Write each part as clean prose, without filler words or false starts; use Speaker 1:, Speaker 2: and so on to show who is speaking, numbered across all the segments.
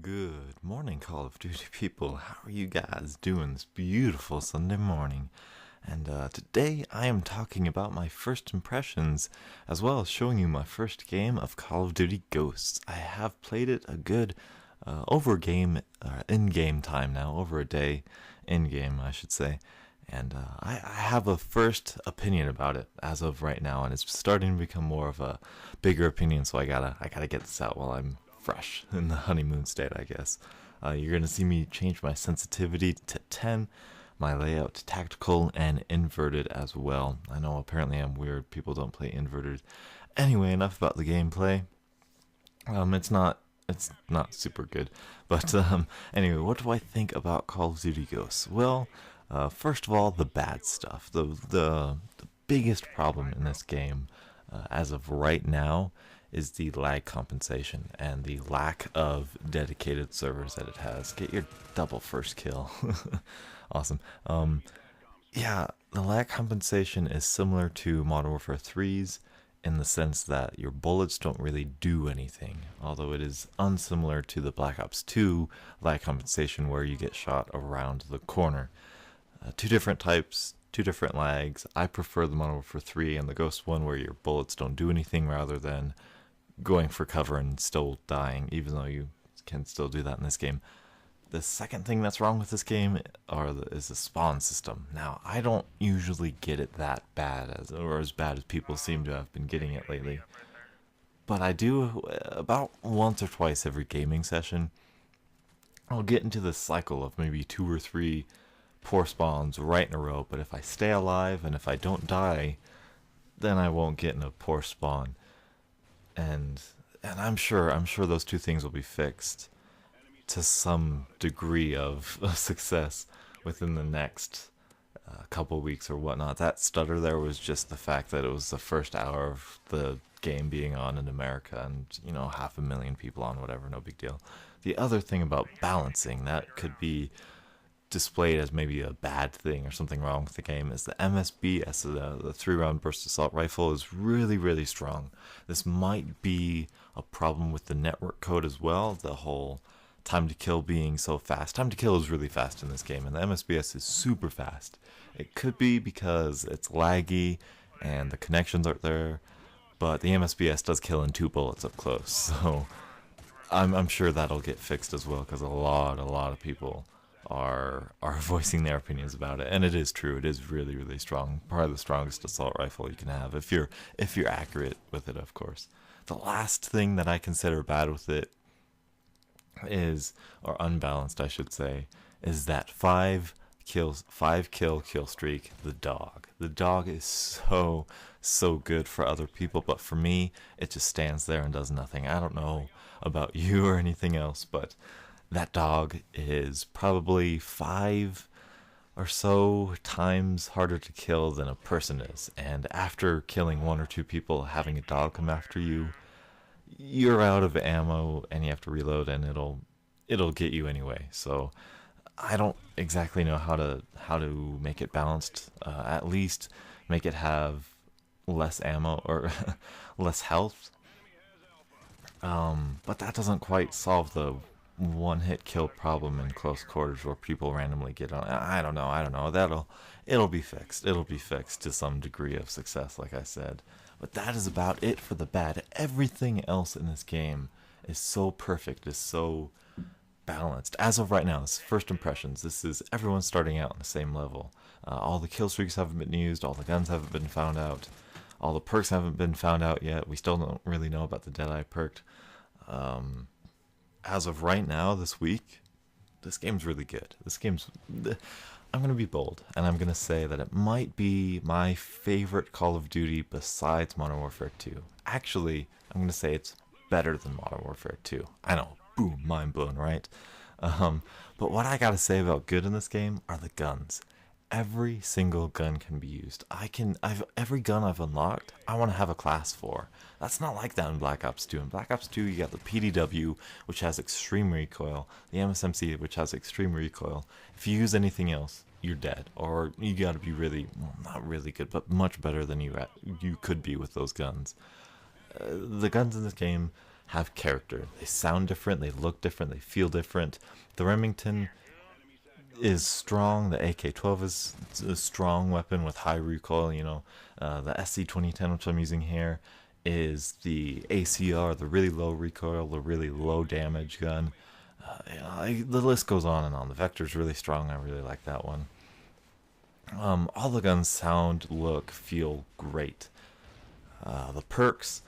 Speaker 1: Good morning, Call of Duty people. How are you guys doing this beautiful Sunday morning? And today I am talking about my first impressions, as well as showing you my first game of Call of Duty Ghosts. I have played it a good in-game time now, over a day in-game, I should say. And I have a first opinion about it as of right now, and it's starting to become more of a bigger opinion. So I gotta get this out while I'm fresh in the honeymoon state, I guess. You're gonna see me change my sensitivity to 10, my layout to tactical and inverted as well. I know apparently I'm weird. People don't play inverted. Anyway, enough about the gameplay. It's not super good. But anyway, what do I think about Call of Duty Ghosts? Well, first of all, the bad stuff. The biggest problem in this game, as of right now, is the lag compensation and the lack of dedicated servers that it has. Get your double first kill. Awesome. Yeah, the lag compensation is similar to Modern Warfare 3's in the sense that your bullets don't really do anything, although it is unsimilar to the Black Ops 2 lag compensation where you get shot around the corner. Two different types, two different lags. I prefer the Modern Warfare 3 and the Ghost one where your bullets don't do anything rather than going for cover and still dying, even though you can still do that in this game. The second thing that's wrong with this game is the spawn system. Now, I don't usually get it that bad, as bad as people seem to have been getting it lately. But I do, about once or twice every gaming session, I'll get into this cycle of maybe 2 or 3 poor spawns right in a row. But if I stay alive and if I don't die, then I won't get in a poor spawn. And I'm sure those two things will be fixed to some degree of success within the next couple weeks or whatnot. That stutter there was just the fact that it was the first hour of the game being on in America, and 500,000 people on, whatever, no big deal. The other thing about balancing that could be displayed as maybe a bad thing or something wrong with the game is the MSBS, the 3-round burst assault rifle, is really, really strong. This might be a problem with the network code as well, the whole time to kill being so fast. Time to kill is really fast in this game, and the MSBS is super fast. It could be because it's laggy and the connections aren't there, but the MSBS does kill in 2 bullets up close, so I'm sure that'll get fixed as well, because a lot of people are voicing their opinions about it, and it is true. It is really, really strong. Probably the strongest assault rifle you can have if you're accurate with it, of course. The last thing that I consider bad with it is, or unbalanced I should say, is that 5 kill streak. The dog is so good for other people, but for me it just stands there and does nothing. I don't know about you or anything else, but that dog is probably 5 or so times harder to kill than a person is, and after killing 1 or 2 people, having a dog come after you, you're out of ammo and you have to reload, and it'll get you anyway. So I don't exactly know how to make it balanced. At least make it have less ammo or less health. But that doesn't quite solve the one-hit kill problem in close quarters where people randomly get on. I don't know. It'll be fixed. It'll be fixed to some degree of success, like I said. But that is about it for the bad. Everything else in this game is so perfect, is so balanced. As of right now, this is first impressions. This is everyone starting out on the same level. All the kill streaks haven't been used. All the guns haven't been found out. All the perks haven't been found out yet. We still don't really know about the Deadeye perk. As of right now, this week, this game's really good. I'm going to be bold, and I'm going to say that it might be my favorite Call of Duty besides Modern Warfare 2. Actually, I'm going to say it's better than Modern Warfare 2. I know, boom, mind blown, right? But what I got to say about good in this game are the guns. Every single gun can be used. Every gun I've unlocked, I want to have a class for. That's not like that in Black Ops 2. In Black Ops 2, you got the PDW, which has extreme recoil, the MSMC, which has extreme recoil. If you use anything else, you're dead, or you got to be really, well, not really good, but much better than you could be with those guns. The guns in this game have character. They sound different, they look different, they feel different. The Remington is strong. The AK-12 is a strong weapon with high recoil. The SC-2010, which I'm using here, is the ACR, the really low recoil, the really low damage gun. The list goes on and on. The Vector's really strong. I really like that one. All the guns sound, look, feel great. The perks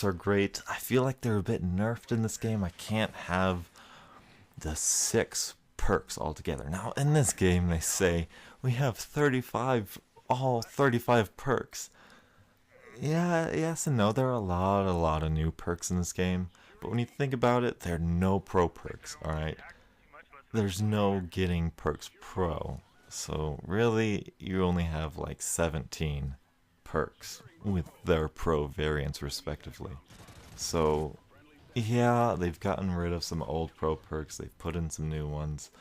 Speaker 1: are great. I feel like they're a bit nerfed in this game. I can't have the 6 perks altogether. Now, in this game, they say we have 35 perks. Yeah, yes and no. There are a lot of new perks in this game. But when you think about it, there are no pro perks, alright? There's no getting perks pro. So, really, you only have like 17 perks with their pro variants, respectively. So, yeah, they've gotten rid of some old pro perks, they've put in some new ones.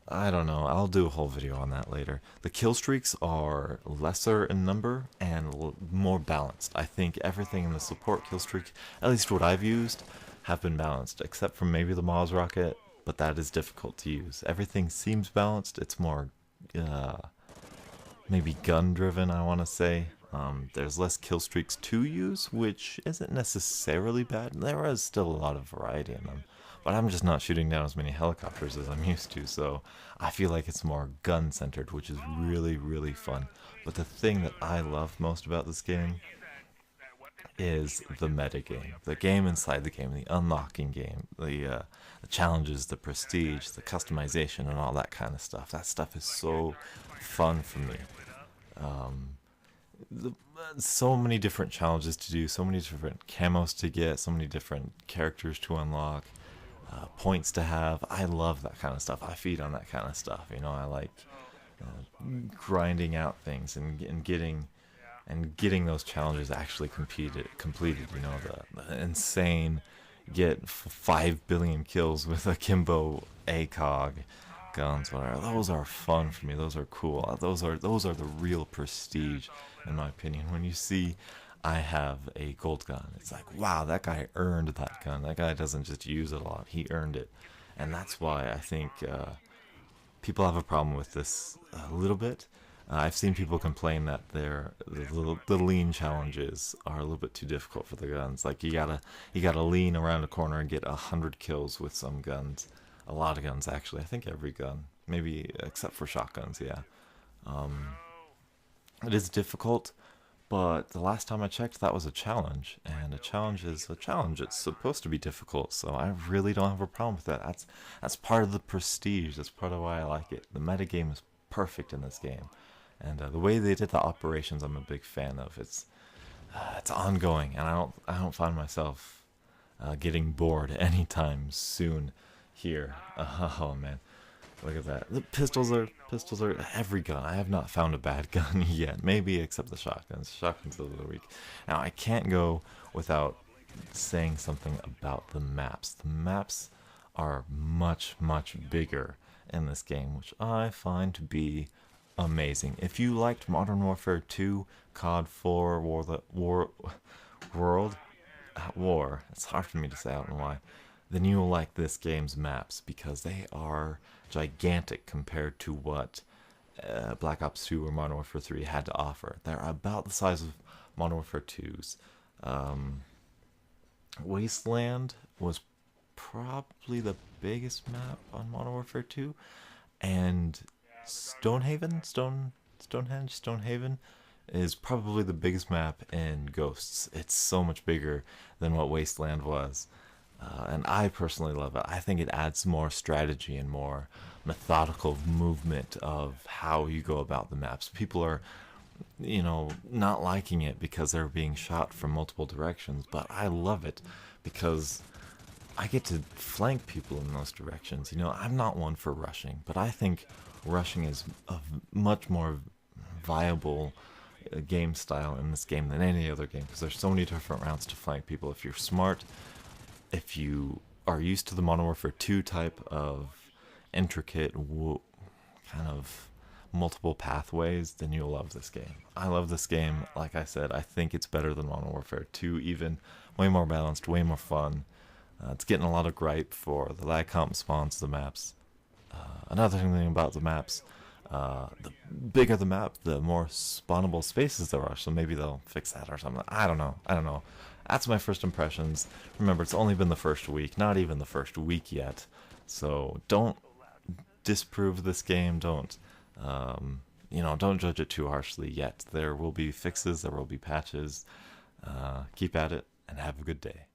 Speaker 1: I don't know, I'll do a whole video on that later. The kill streaks are lesser in number and more balanced. I think everything in the support kill streak, at least what I've used, have been balanced, except for maybe the Moz rocket, but that is difficult to use. Everything seems balanced, it's more maybe gun driven, I want to say. There's less kill streaks to use, which isn't necessarily bad. There is still a lot of variety in them, but I'm just not shooting down as many helicopters as I'm used to, so I feel like it's more gun centered, which is really, really fun. But the thing that I love most about this game is the meta game, the game inside the game, the unlocking game, the challenges, the prestige, the customization, and all that kind of stuff. That stuff is so fun for me. The, so many different challenges to do, so many different camos to get, so many different characters to unlock, points to have. I love that kind of stuff. I feed on that kind of stuff. I like grinding out things and getting those challenges actually completed. The insane get 5 billion kills with akimbo ACOG guns, whatever. Those are fun for me. Those are cool. Those are the real prestige, in my opinion. When you see I have a gold gun, it's like, wow, that guy earned that gun. That guy doesn't just use it a lot. He earned it. And that's why I think people have a problem with this a little bit. I've seen people complain that the lean challenges are a little bit too difficult for the guns. Like you gotta lean around a corner and get 100 kills with some guns. A lot of guns, actually. I think every gun, maybe except for shotguns. Yeah, it is difficult, but the last time I checked, that was a challenge, and a challenge is a challenge. It's supposed to be difficult, so I really don't have a problem with that. That's part of the prestige. That's part of why I like it. The metagame is perfect in this game, and the way they did the operations, I'm a big fan of. It's ongoing, and I don't find myself getting bored anytime soon. Here, oh man, look at that. The pistols are every gun. I have not found a bad gun yet. Maybe except the shotguns. Shotguns are a little weak. Now I can't go without saying something about the maps. The maps are much bigger in this game, which I find to be amazing. If you liked Modern Warfare 2, COD 4, World at War, it's hard for me to say, I don't know why, then you'll like this game's maps because they are gigantic compared to what Black Ops 2 or Modern Warfare 3 had to offer. They're about the size of Modern Warfare 2's. Wasteland was probably the biggest map on Modern Warfare 2, and Stonehaven is probably the biggest map in Ghosts. It's so much bigger than what Wasteland was. And I personally love it. I think it adds more strategy and more methodical movement of how you go about the maps. People are, not liking it because they're being shot from multiple directions, but I love it because I get to flank people in those directions. I'm not one for rushing, but I think rushing is a much more viable game style in this game than any other game because there's so many different routes to flank people. If you're smart, if you are used to the Modern Warfare 2 type of intricate kind of multiple pathways, then you'll love this game. I love this game. Like I said, I think it's better than Modern Warfare 2, even way more balanced, way more fun. It's getting a lot of gripe for the lag comp spawns the maps. Another thing about the maps, the bigger the map, the more spawnable spaces there are. So maybe they'll fix that or something. I don't know. I don't know. That's my first impressions. Remember, it's only been the first week, not even the first week yet. So don't disprove this game. Don't judge it too harshly yet. There will be fixes. There will be patches. Keep at it and have a good day.